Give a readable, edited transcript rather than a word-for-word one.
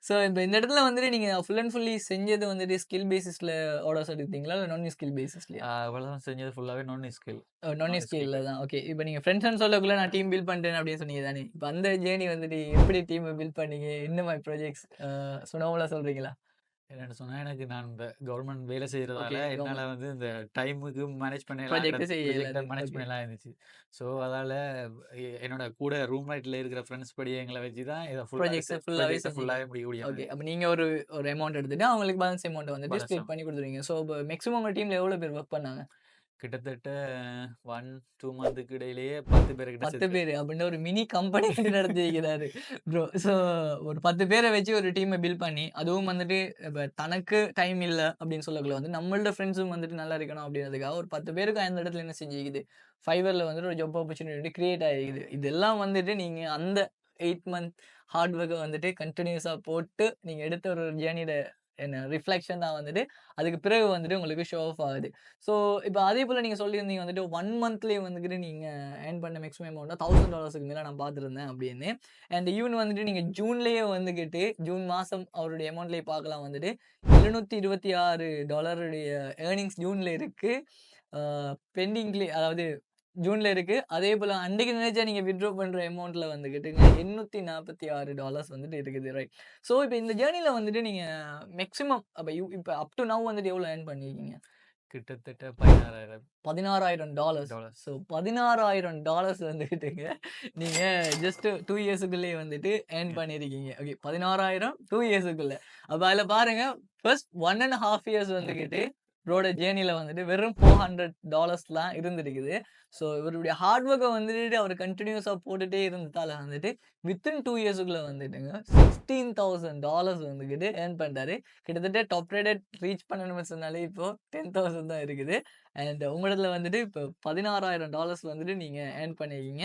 So இப்ப இந்த இடத்துல வந்துட்டு நீங்க ஃபுல் அண்ட் ஃபுல்லி செஞ்சது வந்துட்டு ஸ்கில் பேசிஸ்ல ஆர்டர்ஸ் எடுத்தீங்களா? இல்ல நான் ஸ்கில் பேசிஸ்லயா? அவ்வளோதான் செஞ்சது ஃபுல்லாவே நான் ஸ்கில். நான் நான் ஸ்கில் ஸ்கில்ல பேஸ். தான். ஓகே. இப்ப நீங்க ஃப்ரெண்ட்ஸ்ன்னு சொல்லக்குள்ள நான் டீம் பில்ட் பண்றேன் அப்படின்னு சொன்னீங்க தானே. இப்ப அந்த ஜேர்னி வந்துட்டு எப்படி டீம்ம பில்ட் பண்ணீங்க? என்ன மாரி ப்ராஜெக்ட்ஸ் சுனோவலா சொல்றீங்களா? என்னன்னு சொன்னா, எனக்கு நான் இந்த கவர்மெண்ட் வேலை செய்றதால, ஓகே. என்னால வந்து இந்த டைமுக்கு மேனேஜ் பண்ணலாம், ப்ராஜெக்ட் செய்யல ப்ரொஜெக்ட்ட இருந்தது. Manage okay. பண்ணலாம் இருந்துச்சு. ஸோ, அதால என்னோட கூட ரூம்மேட்ல இருக்கிற ஃப்ரெண்ட்ஸ் படியவங்கள வச்சு தான் இத ஃபுல்லாவே ப்ராஜெக்ட்ஸ ஃபுல்லாவே ப்ரொஜெக்ட்ட செஞ்சீங்க. ஃபுல்லாவே முடிக்க ஓகே. முடியாம அப்ப நீங்க ஒரு ஒரு அமௌண்ட் எடுத்துட்டு, அவங்களுக்கு பேலன்ஸ் அமௌண்ட் வந்துட்டு பேலன்ஸ் ஸ்ப்ளிட் பண்ணி குடுத்துருவீங்க. ஸோ, இப்ப மேக்ஸிமம் உங்க டீம்ல எவ்வளோ பேர் வொர்க் பண்ணாங்க? கிட்டத்தட்ட 1, 2 மந்த்துக்கு இடையிலேயே 10 பேர்கிட்ட 10 செத்து பேரு அப்படின்னு ஒரு மினி கம்பெனி நடத்தி வைக்கிறாரு ப்ரோ. ஸோ ஒரு 10 பேர வச்சு ஒரு டீம்ம பில்ட் பண்ணி, அதுவும் வந்துட்டு இப்ப தனக்கு டைம் இல்ல அப்படின்னு சொல்லக்குள்ள வந்து நம்மள்ட ஃப்ரெண்ட்ஸும் வந்துட்டு நல்லா இருக்கணும் அப்படின்றதுக்காக ஒரு 10 பேருக்கு அந்த இடத்துல என்ன செஞ்சுக்குது, Fiverrல வந்துட்டு ஒரு ஜாப் ஆப்பர்ச்சுனிட்டி கிரியேட் ஆகிக்குது. இதெல்லாம் வந்துட்டு நீங்க அந்த 8 மந்த் ஹார்ட் ஒர்க்க வந்துட்டு கன்டினியூஸா போட்டு நீங்க எடுத்த ஒரு ஜேர்னியோட என்ன ரிஃப்ளெக்ஷன் தான் வந்துட்டு, அதுக்கு பிறகு வந்துட்டு உங்களுக்கு ஷோ ஆஃப் ஆகுது. ஸோ இப்ப அதேபோல நீங்க சொல்லியிருந்தீங்க வந்துட்டு 1 மந்த்லயே வந்துட்டு நீங்க ஏர்ன் பண்ண மேக்ஸிமம் அமௌண்ட்னா $1000க்கு மேல நான் பார்த்திருந்தேன் அப்படின்னு. அண்ட் ஈவன் வந்துட்டு நீங்க ஜூன்லயே வந்துகிட்டு, ஜூன் மாசம் அவருடைய அமௌண்ட்லயே பார்க்கலாம் வந்துட்டு $726 உடைய ஏர்னிங்ஸ் ஜூன்ல இருக்கு. ஆ பெண்டிங்லயே அதாவது ஜூன்ல இருக்கு. அதேபோல அன்னைக்கு நினைச்சா நீங்க வித்ட்ரா பண்ற அமௌண்ட்ல வந்துகிட்டுங்க $846 வந்துட்டு இருக்குது. ரைட். ஸோ இப்ப இந்த ஜர்னில வந்துட்டு நீங்க மேக்ஸிமம் அப்ப இப்ப அப் டூ நவ் வந்துட்டு எவ்வளோ ஏர்ன் பண்ணியிருக்கீங்க? கிட்டத்தட்ட $16,000. $16,000. ஸோ $16,000 வந்துகிட்டுங்க. நீங்க ஜஸ்ட் 2 இயர்ஸ்க்குள்ளயே வந்துட்டு ஏர்ன் பண்ணியிருக்கீங்க. ஓகே 16,000 2 இயர்ஸ்க்குள்ள. அப்ப அதுல பாருங்க ஃபர்ஸ்ட் 1 1/2 இயர்ஸ் வந்துகிட்டு ப்ரோட ஜேர்னில வந்துட்டு வெறும் $400 தான் இருந்திருக்குது. ஸோ இவருடைய ஹார்ட் ஒர்க்க வந்துட்டு அவர் கன்டினியூஸா போட்டுட்டே இருந்ததால வந்துட்டு வித்தின் 2 இயர்ஸ்க்குள்ள வந்துட்டுங்க $16,000 வந்துகிட்டு ஏர்ன் பண்ணிட்டாரு. கிட்டத்தட்ட டாப் ரேட்டட் ரீச் பண்ணணும்னு சொன்னாலே இப்போ 10,000 தான் இருக்குது. அண்ட் உங்க இடத்துல வந்துட்டு இப்போ $16,000 வந்துட்டு நீங்க ஏர்ன் பண்ணியிருக்கீங்க.